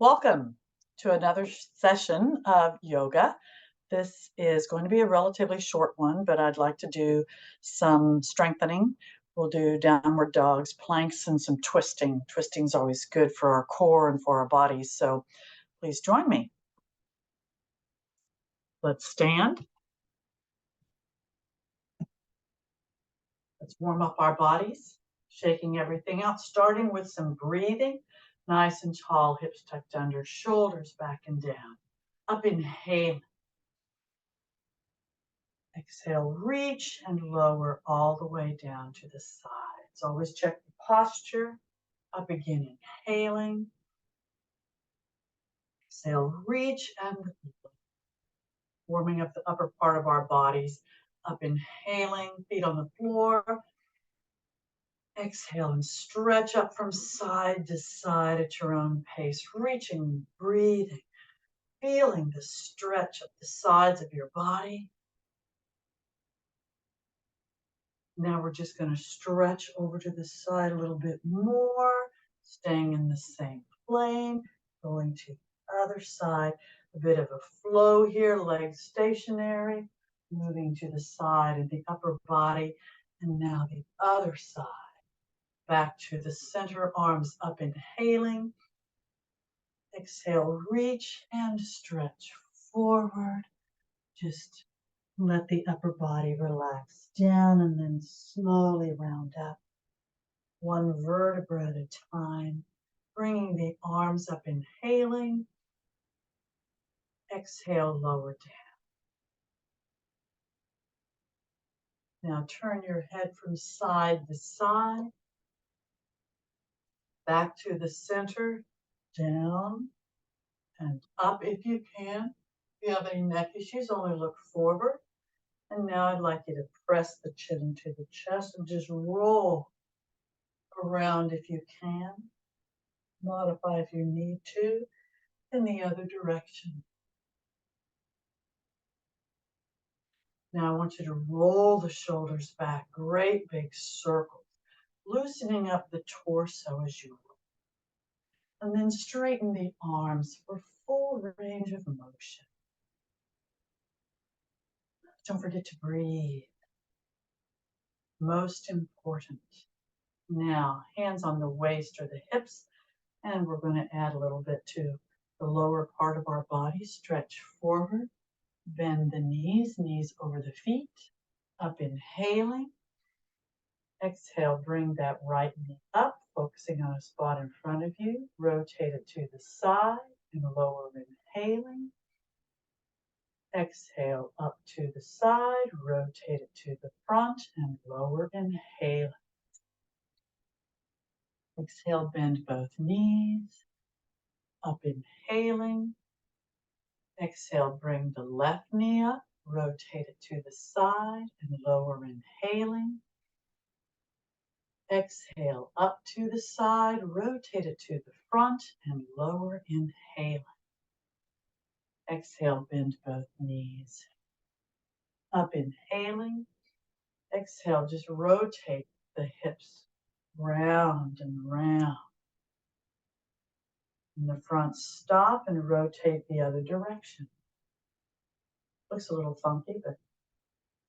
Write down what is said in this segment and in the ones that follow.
Welcome to another session of yoga. This is going to be a relatively short one, but I'd like to do some strengthening. We'll do downward dogs, planks, and some twisting. Twisting is always good for our core and for our bodies, so please join me. Let's stand. Let's warm up our bodies, shaking everything out, starting with some breathing. Nice and tall, hips tucked under, shoulders back and down. Up, inhale. Exhale, reach and lower all the way down to the sides. Always check the posture. Up again, inhaling. Exhale, reach and warming up the upper part of our bodies. Up, inhaling, feet on the floor. Exhale and stretch up from side to side at your own pace, reaching, breathing, feeling the stretch up the sides of your body. Now we're just going to stretch over to the side a little bit more, staying in the same plane, going to the other side. A bit of a flow here, legs stationary, moving to the side of the upper body, and now the other side. Back to the center, arms up, inhaling. Exhale, reach and stretch forward. Just let the upper body relax down and then slowly round up. One vertebra at a time, bringing the arms up, inhaling. Exhale, lower down. Now turn your head from side to side. Back to the center, down and up if you can. If you have any neck issues, only look forward. And now I'd like you to press the chin into the chest and just roll around if you can. Modify if you need to in the other direction. Now I want you to roll the shoulders back, great big circles, loosening up the torso as you roll. And then straighten the arms for full range of motion. Don't forget to breathe. Most important. Now, hands on the waist or the hips, and we're going to add a little bit to the lower part of our body. Stretch forward, bend the knees, knees over the feet. Up, inhaling. Exhale, bring that right knee up, focusing on a spot in front of you. Rotate it to the side and lower, inhaling. Exhale, up to the side, rotate it to the front and lower, inhaling. Exhale, bend both knees. Up, inhaling. Exhale, bring the left knee up, rotate it to the side and lower, inhaling. Exhale, up to the side, rotate it to the front and lower, inhaling. Exhale, bend both knees. Up, inhaling. Exhale, just rotate the hips round and round. In the front, stop and rotate the other direction. Looks a little funky, but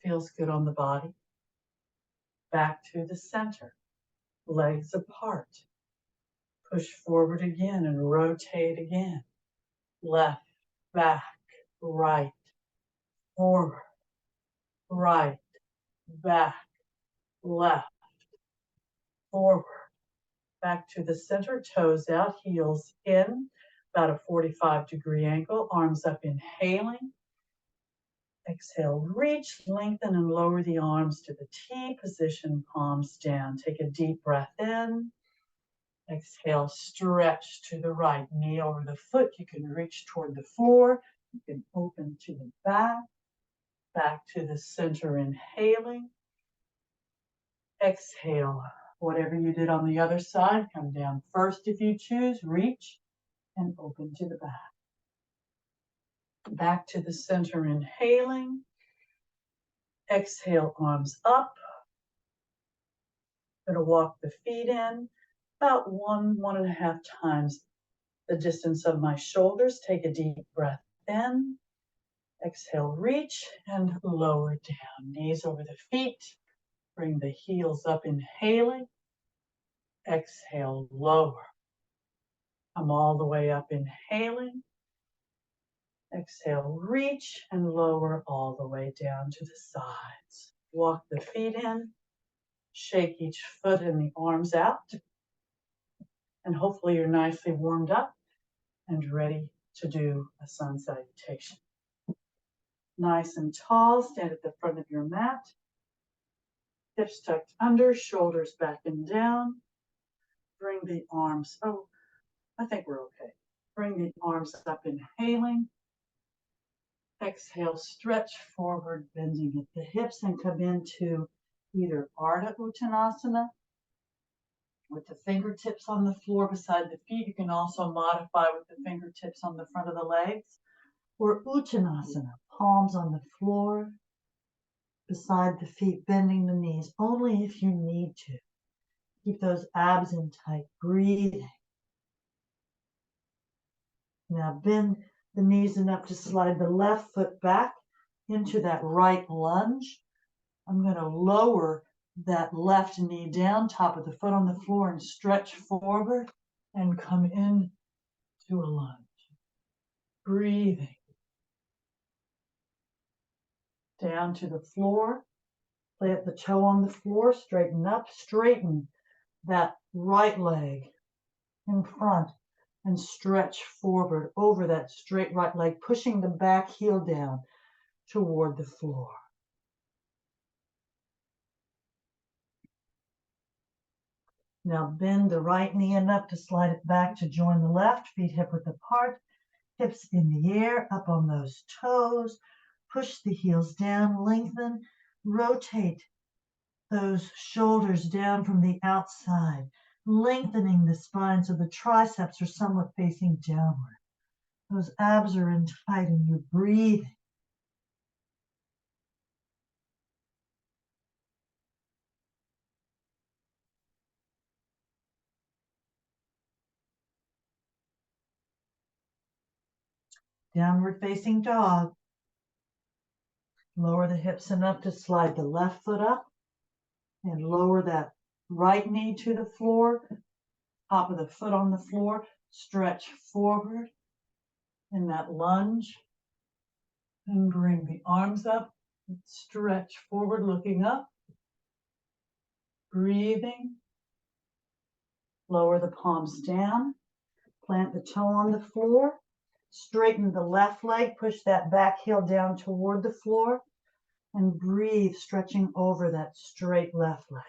feels good on the body. Back to the center, legs apart. Push forward again and rotate again. Left, back, right, forward, right, back, left, forward. Back to the center, toes out, heels in, about a 45-degree angle, arms up, inhaling. Exhale, reach, lengthen, and lower the arms to the T position, palms down. Take a deep breath in. Exhale, stretch to the right, knee over the foot. You can reach toward the floor. You can open to the back to the center, inhaling. Exhale, whatever you did on the other side, come down first if you choose, reach and open to the back. Back to the center, inhaling. Exhale, arms up. Going to walk the feet in about 1.5 times the distance of my shoulders. Take a deep breath in. Exhale, reach and lower down. Knees over the feet. Bring the heels up, inhaling. Exhale, lower. Come all the way up, inhaling. Exhale, reach and lower all the way down to the sides. Walk the feet in. Shake each foot and the arms out. And hopefully you're nicely warmed up and ready to do a sun salutation. Nice and tall, stand at the front of your mat. Hips tucked under, shoulders back and down. Bring the arms, I think we're okay. Bring the arms up, inhaling. Exhale, stretch forward, bending at the hips, and come into either Ardha Uttanasana with the fingertips on the floor beside the feet. You can also modify with the fingertips on the front of the legs. Or Uttanasana, palms on the floor, beside the feet, bending the knees, only if you need to. Keep those abs in tight, breathing. Now bend the knees enough to slide the left foot back into that right lunge. I'm going to lower that left knee down, top of the foot on the floor, and stretch forward and come in to a lunge. Breathing. Down to the floor. Plant the toe on the floor, straighten up, straighten that right leg in front and stretch forward over that straight right leg, pushing the back heel down toward the floor. Now bend the right knee enough to slide it back to join the left, feet hip width apart, hips in the air, up on those toes. Push the heels down, lengthen, rotate those shoulders down from the outside, lengthening the spine so the triceps are somewhat facing downward. Those abs are in tight and you're breathing. Downward facing dog. Lower the hips enough to slide the left foot up and lower that right knee to the floor, top of the foot on the floor, stretch forward in that lunge and bring the arms up, stretch forward looking up, breathing, lower the palms down, plant the toe on the floor, straighten the left leg, push that back heel down toward the floor, and breathe, stretching over that straight left leg.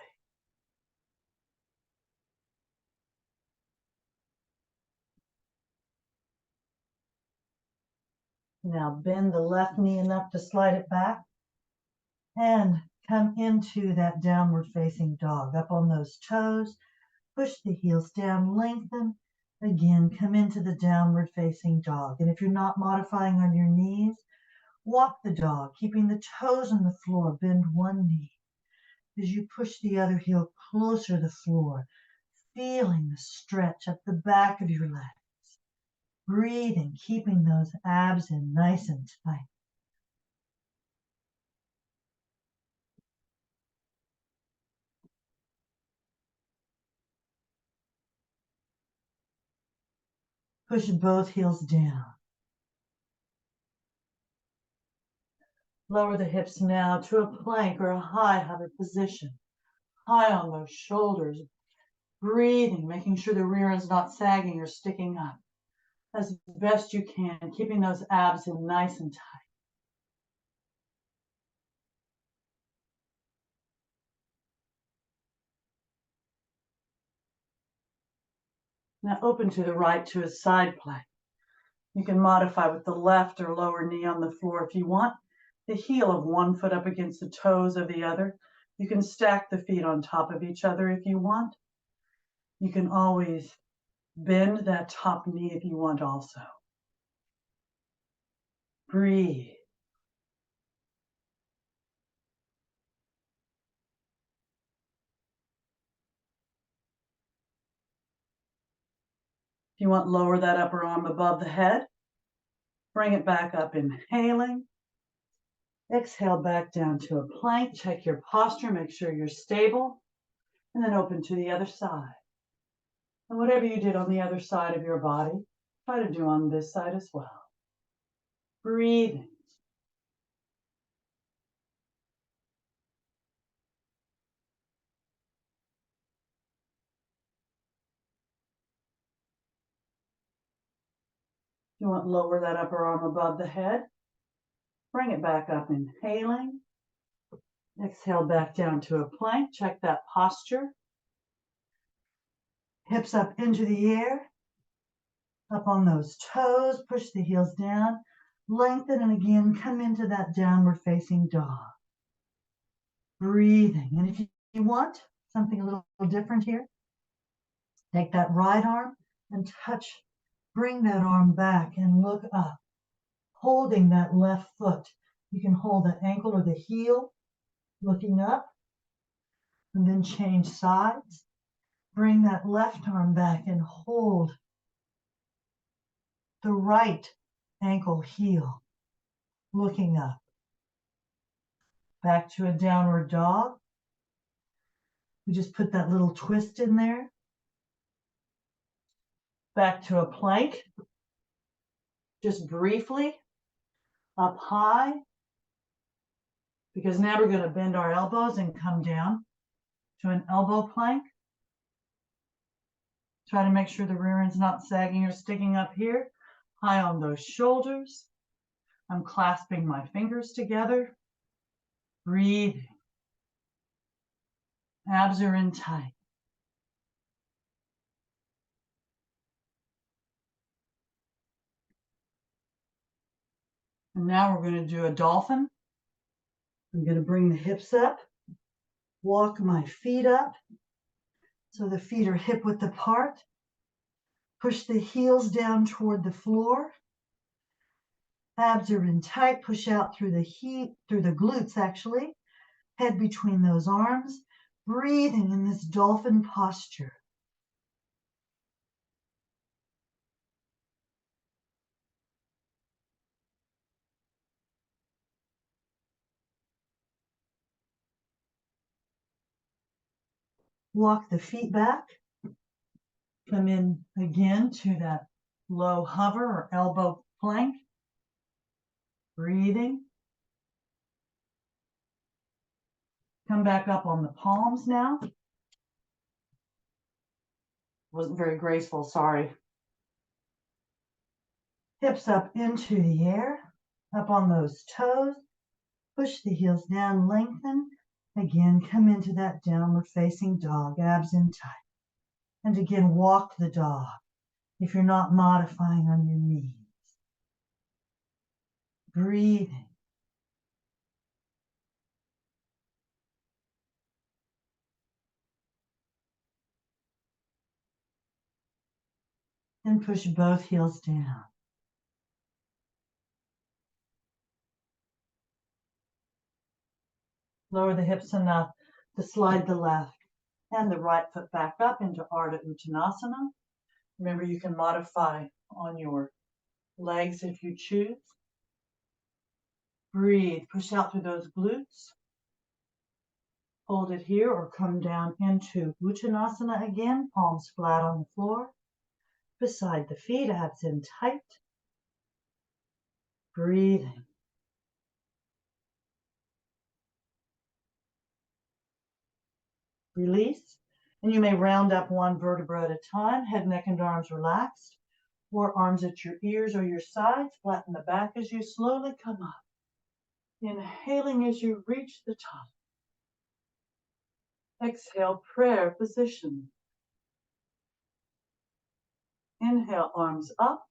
Now bend the left knee enough to slide it back and come into that downward facing dog. Up on those toes, push the heels down, lengthen. Again, come into the downward facing dog. And if you're not modifying on your knees, walk the dog, keeping the toes on the floor. Bend one knee as you push the other heel closer to the floor, feeling the stretch up the back of your leg. Breathing, keeping those abs in nice and tight. Push both heels down. Lower the hips now to a plank or a high hover position. High on those shoulders. Breathing, making sure the rear is not sagging or sticking up. As best you can, keeping those abs in nice and tight. Now open to the right to a side plank. You can modify with the left or lower knee on the floor if you want. The heel of one foot up against the toes of the other. You can stack the feet on top of each other if you want. You can always bend that top knee if you want also. Breathe. If you want, lower that upper arm above the head. Bring it back up, inhaling. Exhale back down to a plank. Check your posture, make sure you're stable. And then open to the other side. And whatever you did on the other side of your body, try to do on this side as well. Breathing. You want to lower that upper arm above the head. Bring it back up, inhaling. Exhale back down to a plank. Check that posture. Hips up into the air. Up on those toes. Push the heels down. Lengthen and again come into that downward facing dog. Breathing. And if you want something a little different here, take that right arm and touch. Bring that arm back and look up. Holding that left foot. You can hold the ankle or the heel, looking up, and then change sides. Bring that left arm back and hold the right ankle heel, looking up. Back to a downward dog. We just put that little twist in there. Back to a plank. Just briefly, up high. Because now we're going to bend our elbows and come down to an elbow plank. Try to make sure the rear end's not sagging or sticking up here. High on those shoulders. I'm clasping my fingers together. Breathing. Abs are in tight. And now we're going to do a dolphin. I'm going to bring the hips up. Walk my feet up. So the feet are hip width apart. Push the heels down toward the floor. Abs are in tight. Push out through the glutes actually. Head between those arms. Breathing in this dolphin posture. Walk the feet back. Come in again to that low hover or elbow plank. Breathing. Come back up on the palms now. Wasn't very graceful, sorry. Hips up into the air, up on those toes. Push the heels down, lengthen. Again, come into that downward facing dog, abs in tight. And again, walk the dog if you're not modifying on your knees. Breathing. And push both heels down. Lower the hips enough to slide the left and the right foot back up into Ardha Uttanasana. Remember, you can modify on your legs if you choose. Breathe, push out through those glutes. Hold it here or come down into Uttanasana again, palms flat on the floor. Beside the feet, abs in tight. Breathing. Release. And you may round up one vertebra at a time, head, neck, and arms relaxed, or arms at your ears or your sides. Flatten the back as you slowly come up. Inhaling as you reach the top. Exhale, prayer position. Inhale, arms up.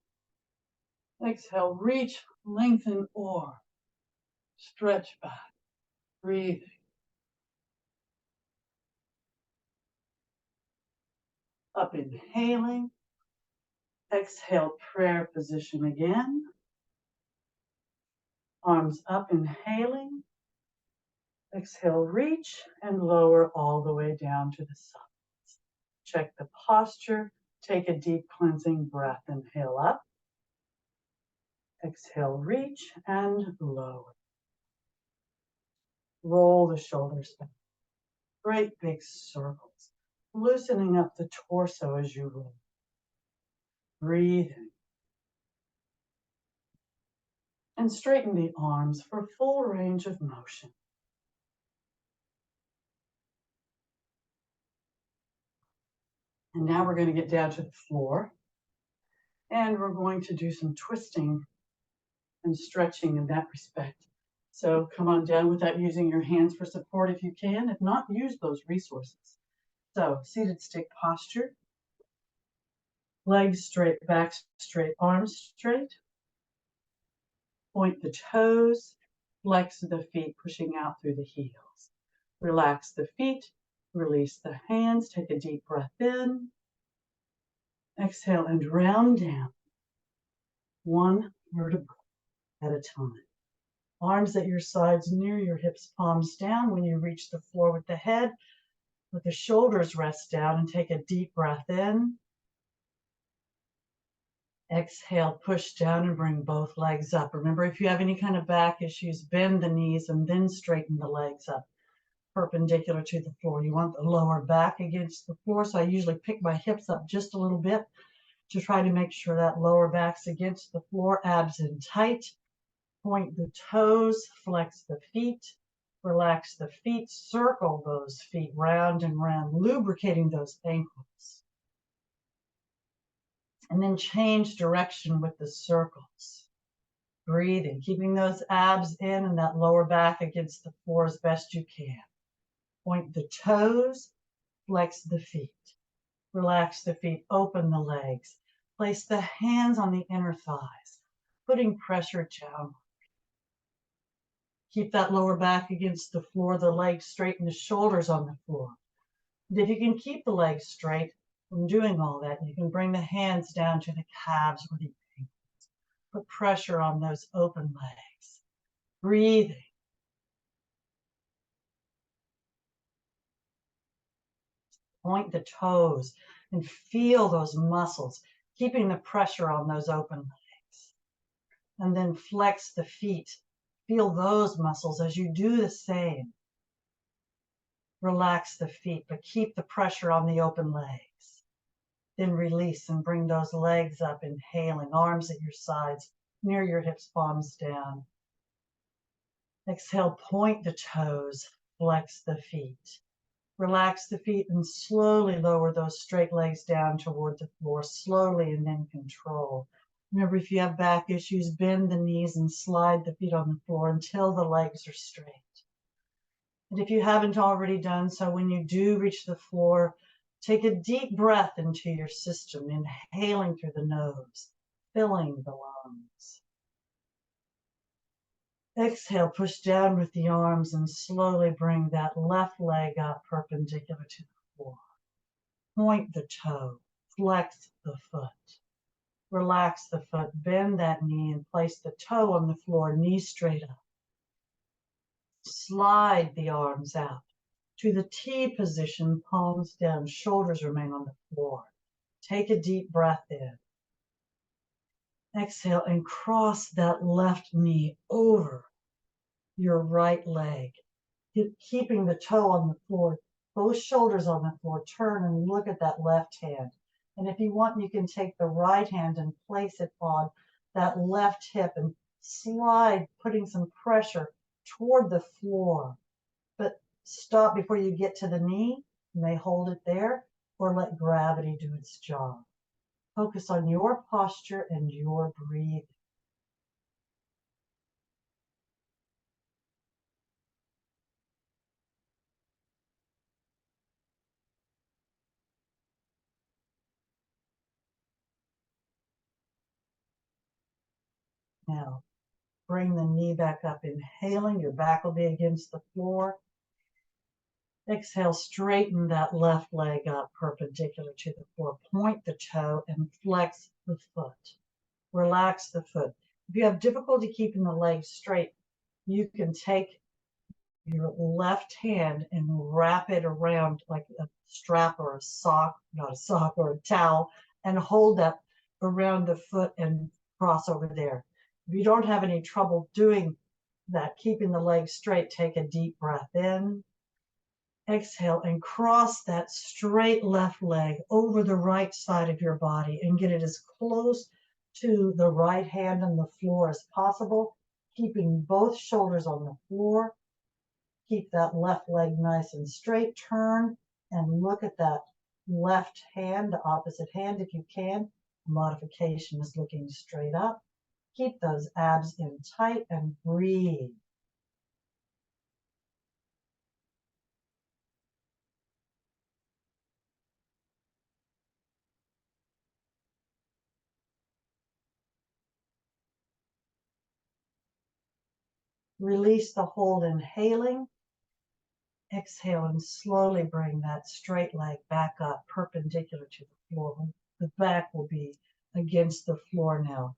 Exhale, reach, lengthen, or stretch back. Breathing. Up, inhaling. Exhale, prayer position again. Arms up, inhaling. Exhale, reach and lower all the way down to the sides. Check the posture. Take a deep cleansing breath. Inhale up. Exhale, reach and lower. Roll the shoulders back. Great big circles. Loosening up the torso as you roll. Breathing. And straighten the arms for full range of motion. And now we're going to get down to the floor. And we're going to do some twisting and stretching in that respect. So come on down without using your hands for support if you can. If not, use those resources. So seated stick posture. Legs straight, back straight, arms straight. Point the toes. Flex the feet, pushing out through the heels. Relax the feet. Release the hands. Take a deep breath in. Exhale and round down. One vertebra at a time. Arms at your sides near your hips, palms down. When you reach the floor with the head, let the shoulders rest down and take a deep breath in. Exhale, push down and bring both legs up. Remember, if you have any kind of back issues, bend the knees and then straighten the legs up perpendicular to the floor. You want the lower back against the floor, so I usually pick my hips up just a little bit to try to make sure that lower back's against the floor, abs in tight. Point the toes, flex the feet, relax the feet, circle those feet round and round, lubricating those ankles. And then change direction with the circles. Breathing, keeping those abs in and that lower back against the floor as best you can. Point the toes, flex the feet. Relax the feet, open the legs. Place the hands on the inner thighs, putting pressure down. Keep that lower back against the floor, the legs straight and the shoulders on the floor. And if you can keep the legs straight from doing all that, you can bring the hands down to the calves or the ankles. Put pressure on those open legs. Breathing. Point the toes and feel those muscles, keeping the pressure on those open legs. And then flex the feet. Feel those muscles as you do the same. Relax the feet, but keep the pressure on the open legs. Then release and bring those legs up, inhaling, arms at your sides, near your hips, palms down. Exhale, point the toes, flex the feet. Relax the feet and slowly lower those straight legs down toward the floor, slowly and then control. Remember, if you have back issues, bend the knees and slide the feet on the floor until the legs are straight. And if you haven't already done so, when you do reach the floor, take a deep breath into your system, inhaling through the nose, filling the lungs. Exhale, push down with the arms and slowly bring that left leg up perpendicular to the floor. Point the toe, flex the foot. Relax the foot, bend that knee and place the toe on the floor, knee straight up. Slide the arms out to the T position, palms down, shoulders remain on the floor. Take a deep breath in. Exhale and cross that left knee over your right leg, keeping the toe on the floor, both shoulders on the floor. Turn and look at that left hand. And if you want, you can take the right hand and place it on that left hip and slide, putting some pressure toward the floor. But stop before you get to the knee. You may hold it there or let gravity do its job. Focus on your posture and your breathing. Now, bring the knee back up, inhaling. Your back will be against the floor. Exhale, straighten that left leg up perpendicular to the floor. Point the toe and flex the foot. Relax the foot. If you have difficulty keeping the leg straight, you can take your left hand and wrap it around like a strap or a sock, not a sock, or a towel, and hold that around the foot and cross over there. If you don't have any trouble doing that, keeping the legs straight, take a deep breath in. Exhale and cross that straight left leg over the right side of your body and get it as close to the right hand on the floor as possible, keeping both shoulders on the floor. Keep that left leg nice and straight. Turn and look at that left hand, the opposite hand if you can. Modification is looking straight up. Keep those abs in tight and breathe. Release the hold, inhaling. Exhale and slowly bring that straight leg back up, perpendicular to the floor. The back will be against the floor now.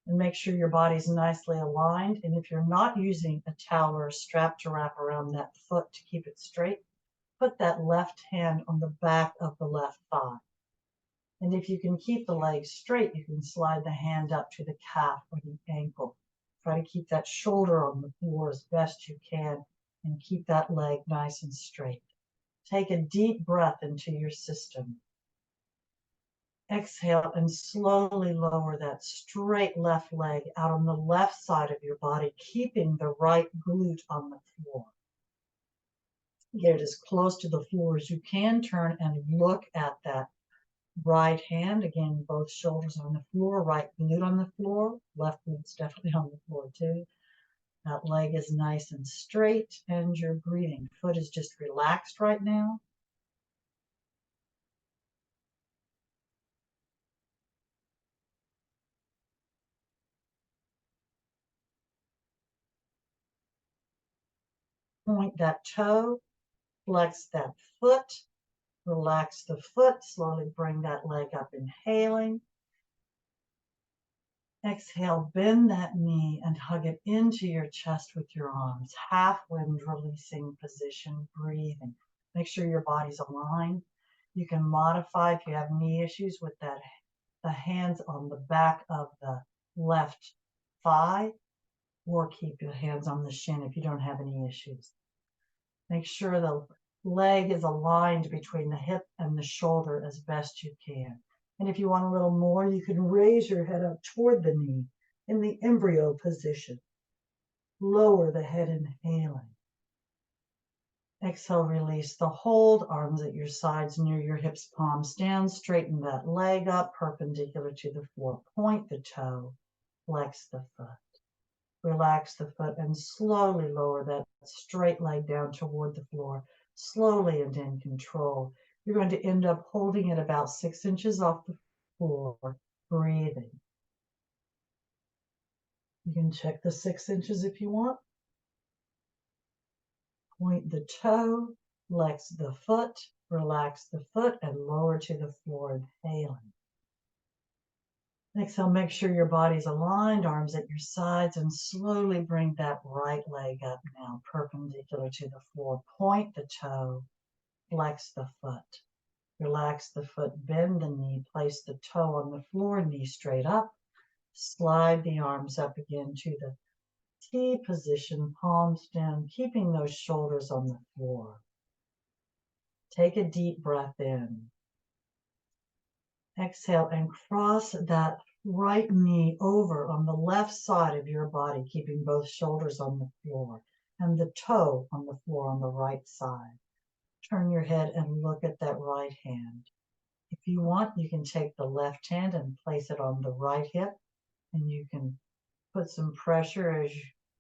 And make sure your body's nicely aligned. And if you're not using a towel or a strap to wrap around that foot to keep it straight, put that left hand on the back of the left thigh. And if you can keep the leg straight, you can slide the hand up to the calf or the ankle. Try to keep that shoulder on the floor as best you can and keep that leg nice and straight. Take a deep breath into your system. Exhale and slowly lower that straight left leg out on the left side of your body, keeping the right glute on the floor. Get it as close to the floor as you can. Turn and look at that right hand. Again, both shoulders on the floor, right glute on the floor. Left glute's definitely on the floor too. That leg is nice and straight and you're breathing. Foot is just relaxed right now. Point that toe, flex that foot, relax the foot, slowly bring that leg up, inhaling. Exhale, bend that knee and hug it into your chest with your arms. Half wind releasing position, breathing. Make sure your body's aligned. You can modify if you have knee issues with that, the hands on the back of the left thigh, or keep your hands on the shin if you don't have any issues. Make sure the leg is aligned between the hip and the shoulder as best you can. And if you want a little more, you can raise your head up toward the knee in the embryo position. Lower the head, inhaling. Exhale, release the hold, arms at your sides near your hips, palms down. Straighten that leg up, perpendicular to the floor. Point the toe, flex the foot. Relax the foot and slowly lower that straight leg down toward the floor. Slowly and in control. You're going to end up holding it about 6 inches off the floor, breathing. You can check the 6 inches if you want. Point the toe, flex the foot, relax the foot, and lower to the floor, inhaling. Exhale, make sure your body's aligned, arms at your sides, and slowly bring that right leg up now, perpendicular to the floor. Point the toe, flex the foot. Relax the foot, bend the knee, place the toe on the floor, knee straight up. Slide the arms up again to the T position, palms down, keeping those shoulders on the floor. Take a deep breath in. Exhale and cross that right knee over on the left side of your body, keeping both shoulders on the floor and the toe on the floor on the right side. Turn your head and look at that right hand. If you want, you can take the left hand and place it on the right hip, and you can put some pressure as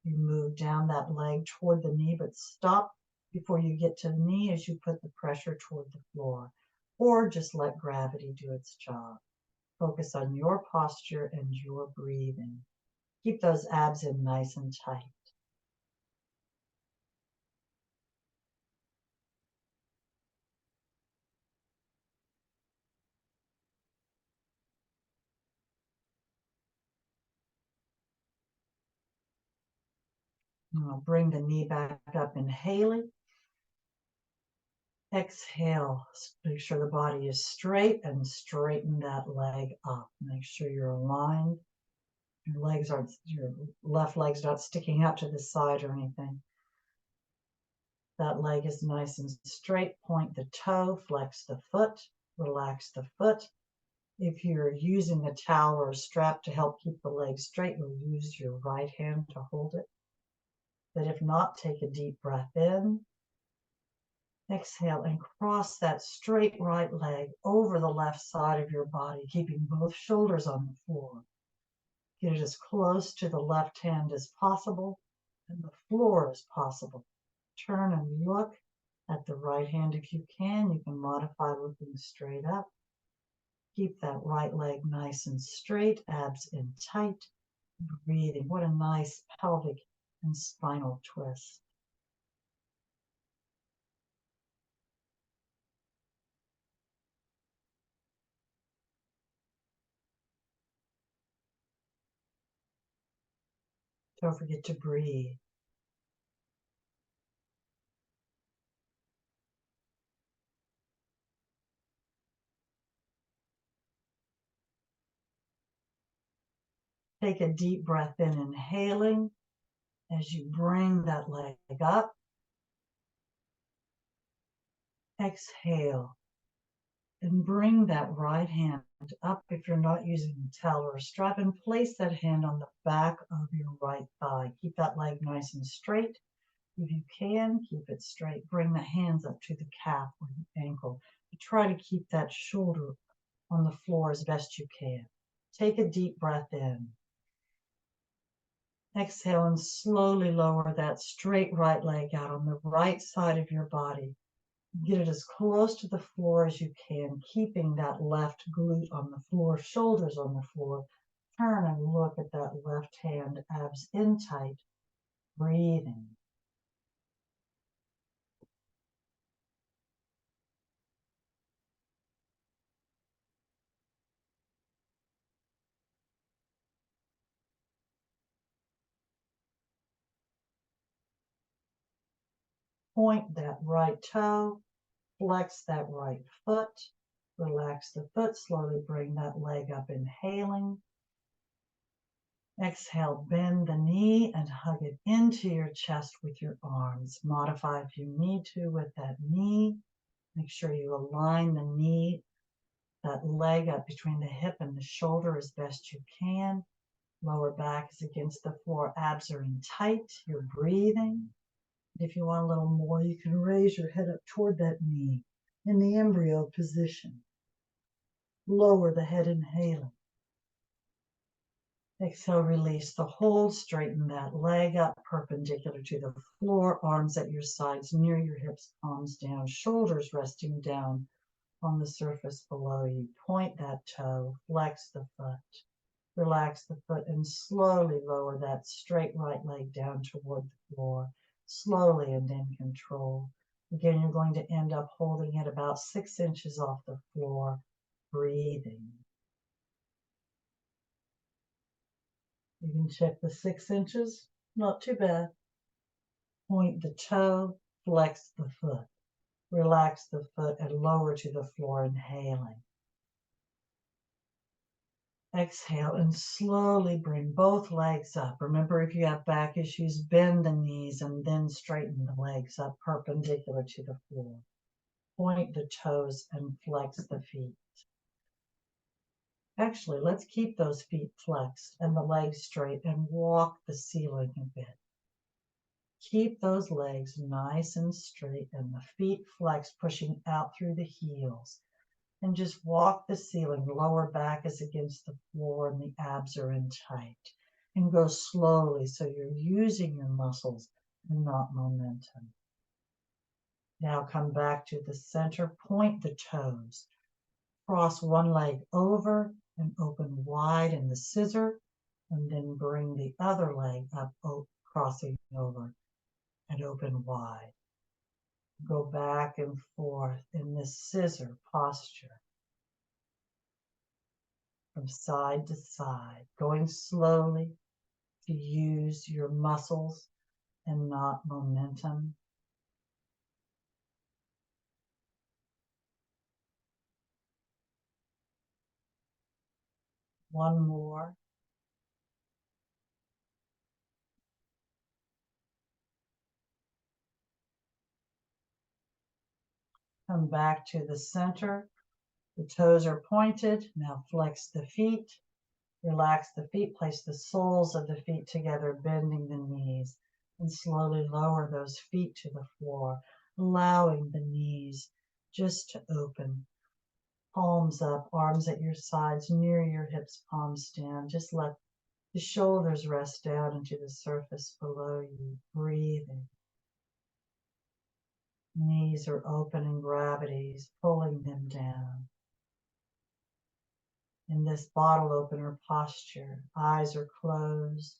you move down that leg toward the knee, but stop before you get to the knee as you put the pressure toward the floor, or just let gravity do its job. Focus on your posture and your breathing. Keep those abs in nice and tight. Now bring the knee back up, inhaling. Exhale, make sure the body is straight and straighten that leg up. Make sure you're aligned. Your left leg's not sticking out to the side or anything. That leg is nice and straight. Point the toe, flex the foot, relax the foot. If you're using a towel or a strap to help keep the leg straight, you'll use your right hand to hold it. But if not, take a deep breath in. Exhale and cross that straight right leg over the left side of your body, keeping both shoulders on the floor. Get it as close to the left hand as possible and the floor as possible. Turn and look at the right hand if you can. You can modify looking straight up. Keep that right leg nice and straight, abs in tight. Breathing. What a nice pelvic and spinal twist. Don't forget to breathe. Take a deep breath in, inhaling as you bring that leg up. Exhale and bring that right hand up if you're not using a towel or a strap, and place that hand on the back of your right thigh. Keep that leg nice and straight. If you can, keep it straight. Bring the hands up to the calf or the ankle. Try to keep that shoulder on the floor as best you can. Take a deep breath in. Exhale and slowly lower that straight right leg out on the right side of your body. Get it as close to the floor as you can, keeping that left glute on the floor, shoulders on the floor. Turn and look at that left hand, abs in tight, breathing. Point that right toe, flex that right foot, relax the foot, slowly bring that leg up, inhaling. Exhale, bend the knee and hug it into your chest with your arms. Modify if you need to with that knee. Make sure you align the knee, that leg up between the hip and the shoulder as best you can. Lower back is against the floor, abs are in tight, you're breathing. If you want a little more, you can raise your head up toward that knee in the embryo position. Lower the head, inhaling. Exhale, release the hold, straighten that leg up perpendicular to the floor, arms at your sides, near your hips, palms down, shoulders resting down on the surface below you. Point that toe, flex the foot, relax the foot, and slowly lower that straight right leg down toward the floor, slowly and in control. Again, you're going to end up holding it about 6 inches off the floor, breathing. You can check the 6 inches, not too bad. Point the toe, flex the foot, relax the foot, and lower to the floor, inhaling. Exhale and slowly bring both legs up. Remember, if you have back issues, bend the knees and then straighten the legs up perpendicular to the floor. Point the toes and flex the feet. Actually, let's keep those feet flexed and the legs straight and walk the ceiling a bit. Keep those legs nice and straight and the feet flexed, pushing out through the heels. And just walk the ceiling. Lower back is against the floor and the abs are in tight. And go slowly so you're using your muscles and not momentum. Now come back to the center. Point the toes. Cross one leg over and open wide in the scissor, and then bring the other leg up, crossing over and open wide. Go back and forth in this scissor posture from side to side, going slowly to use your muscles and not momentum. One more. Come back to the center. The toes are pointed. Now flex the feet. Relax the feet. Place the soles of the feet together, bending the knees. And slowly lower those feet to the floor, allowing the knees just to open. Palms up, arms at your sides, near your hips, palms down. Just let the shoulders rest down into the surface below you. Breathing. Knees are open and gravity's pulling them down. In this bottle opener posture, eyes are closed.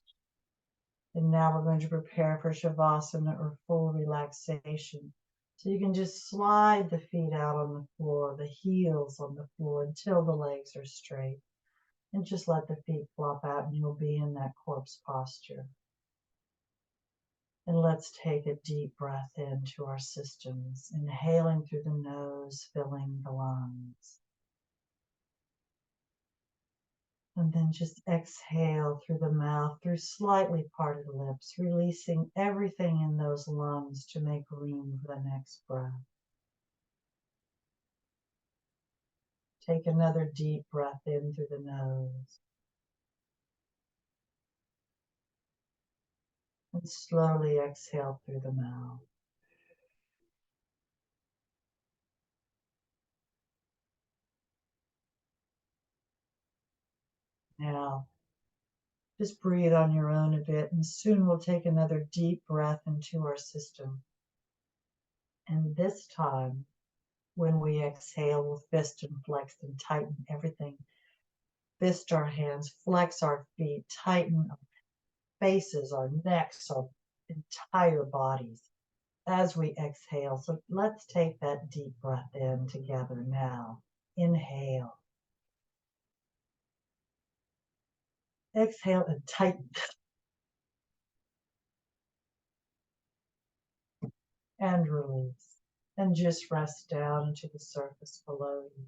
And now we're going to prepare for Shavasana, or full relaxation. So you can just slide the feet out on the floor, the heels on the floor, until the legs are straight. And just let the feet flop out and you'll be in that corpse posture. And let's take a deep breath into our systems, inhaling through the nose, filling the lungs. And then just exhale through the mouth, through slightly parted lips, releasing everything in those lungs to make room for the next breath. Take another deep breath in through the nose. And slowly exhale through the mouth. Now, just breathe on your own a bit, and soon we'll take another deep breath into our system. And this time, when we exhale, we'll fist and flex and tighten everything. Fist our hands, flex our feet, tighten our faces, our necks, our entire bodies as we exhale. So let's take that deep breath in together now. Inhale. Exhale and tighten. And release. And just rest down into the surface below you.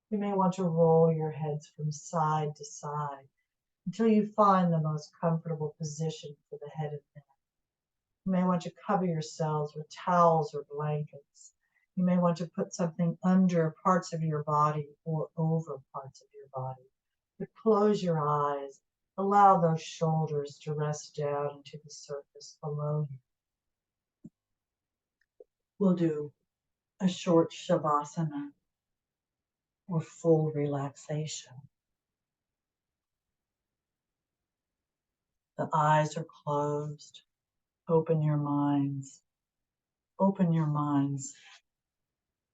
You may want to roll your heads from side to side until you find the most comfortable position for the head and neck. You may want to cover yourselves with towels or blankets. You may want to put something under parts of your body or over parts of your body. But close your eyes. Allow those shoulders to rest down into the surface below you. We'll do a short Shavasana, or full relaxation. The eyes are closed. Open your minds. Open your minds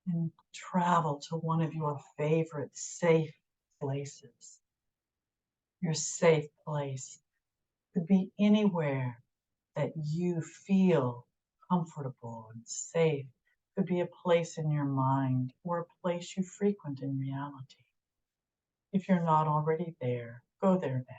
and travel to one of your favorite safe places. Your safe place could be anywhere that you feel comfortable and safe. Could be a place in your mind or a place you frequent in reality. If you're not already there, go there now.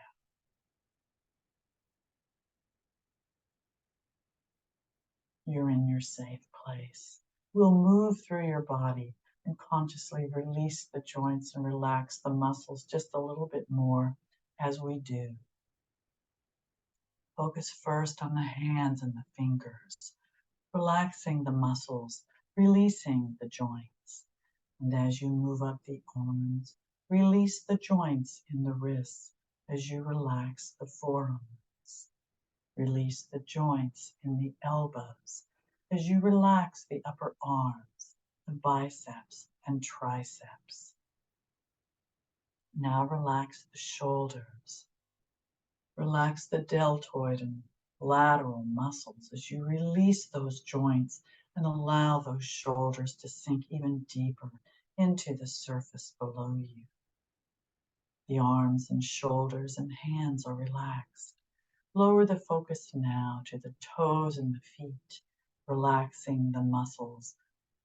You're in your safe place. We'll move through your body and consciously release the joints and relax the muscles just a little bit more as we do. Focus first on the hands and the fingers, relaxing the muscles, releasing the joints. And as you move up the arms, release the joints in the wrists as you relax the forearms. Release the joints in the elbows as you relax the upper arms, the biceps and triceps. Now relax the shoulders. Relax the deltoid and lateral muscles as you release those joints and allow those shoulders to sink even deeper into the surface below you. The arms and shoulders and hands are relaxed. Lower the focus now to the toes and the feet, relaxing the muscles,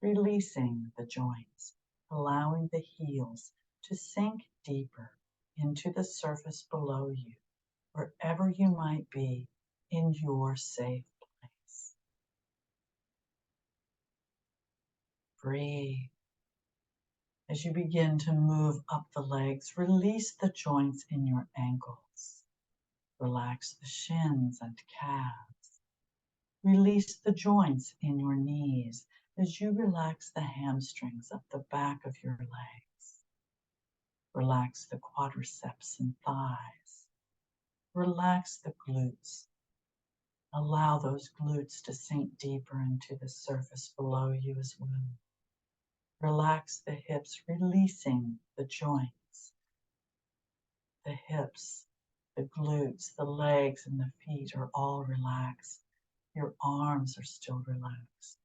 releasing the joints, allowing the heels to sink deeper into the surface below you, wherever you might be in your safe place. Breathe. As you begin to move up the legs, release the joints in your ankles. Relax the shins and calves. Release the joints in your knees as you relax the hamstrings up the back of your legs. Relax the quadriceps and thighs. Relax the glutes. Allow those glutes to sink deeper into the surface below you as well. Relax the hips, releasing the joints. The hips, the glutes, the legs, and the feet are all relaxed. Your arms are still relaxed.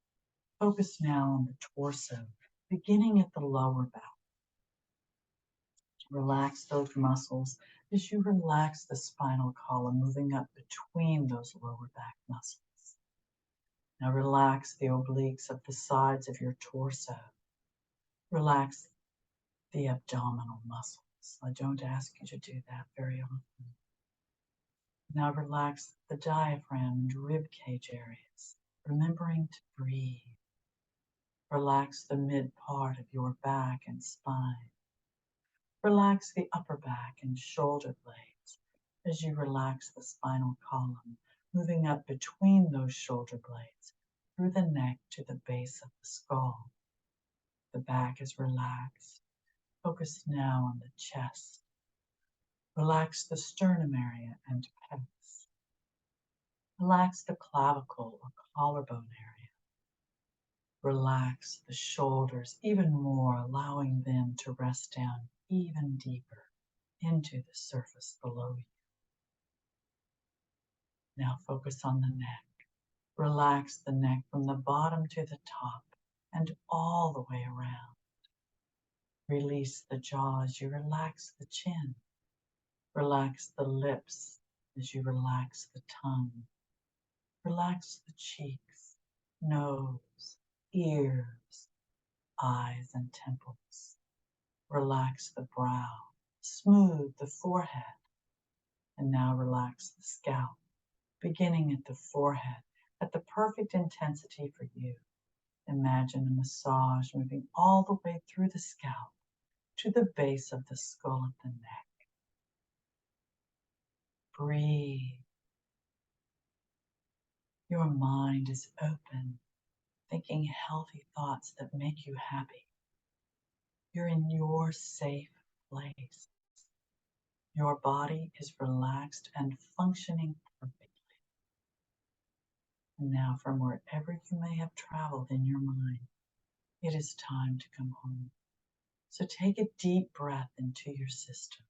Focus now on the torso, beginning at the lower back. Relax those muscles as you relax the spinal column, moving up between those lower back muscles. Now relax the obliques of the sides of your torso. Relax the abdominal muscles. I don't ask you to do that very often. Now relax the diaphragm and rib cage areas, remembering to breathe. Relax the mid part of your back and spine. Relax the upper back and shoulder blades as you relax the spinal column, moving up between those shoulder blades through the neck to the base of the skull. The back is relaxed. Focus now on the chest. Relax the sternum area and pecs. Relax the clavicle or collarbone area. Relax the shoulders even more, allowing them to rest down even deeper into the surface below you. Now focus on the neck. Relax the neck from the bottom to the top and all the way around. Release the jaw as you relax the chin. Relax the lips as you relax the tongue. Relax the cheeks, nose, ears, eyes, and temples. Relax the brow. Smooth the forehead. And now relax the scalp, beginning at the forehead at the perfect intensity for you. Imagine a massage moving all the way through the scalp to the base of the skull of the neck. Breathe. Your mind is open, thinking healthy thoughts that make you happy. You're in your safe place. Your body is relaxed and functioning perfectly. And now, from wherever you may have traveled in your mind, it is time to come home. So take a deep breath into your system.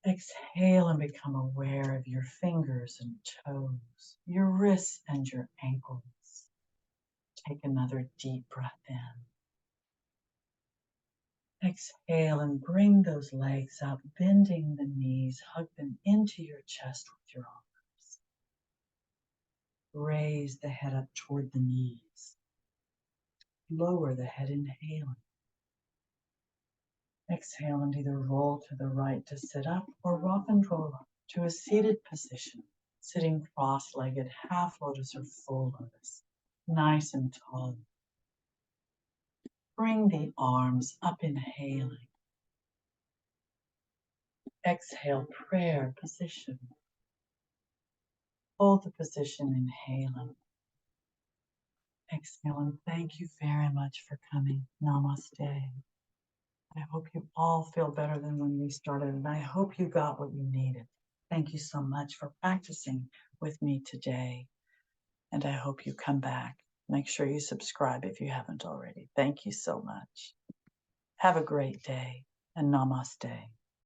Exhale and become aware of your fingers and toes, your wrists and your ankles. Take another deep breath in. Exhale and bring those legs up, bending the knees, hug them into your chest with your arms. Raise the head up toward the knees. Lower the head, inhaling. Exhale and either roll to the right to sit up or rock and roll up to a seated position, sitting cross-legged, half lotus or full lotus, nice and tall. Bring the arms up, inhaling. Exhale, prayer position. Hold the position, inhaling. Exhale, and thank you very much for coming. Namaste. I hope you all feel better than when we started, and I hope you got what you needed. Thank you so much for practicing with me today, and I hope you come back. Make sure you subscribe if you haven't already. Thank you so much. Have a great day, and namaste.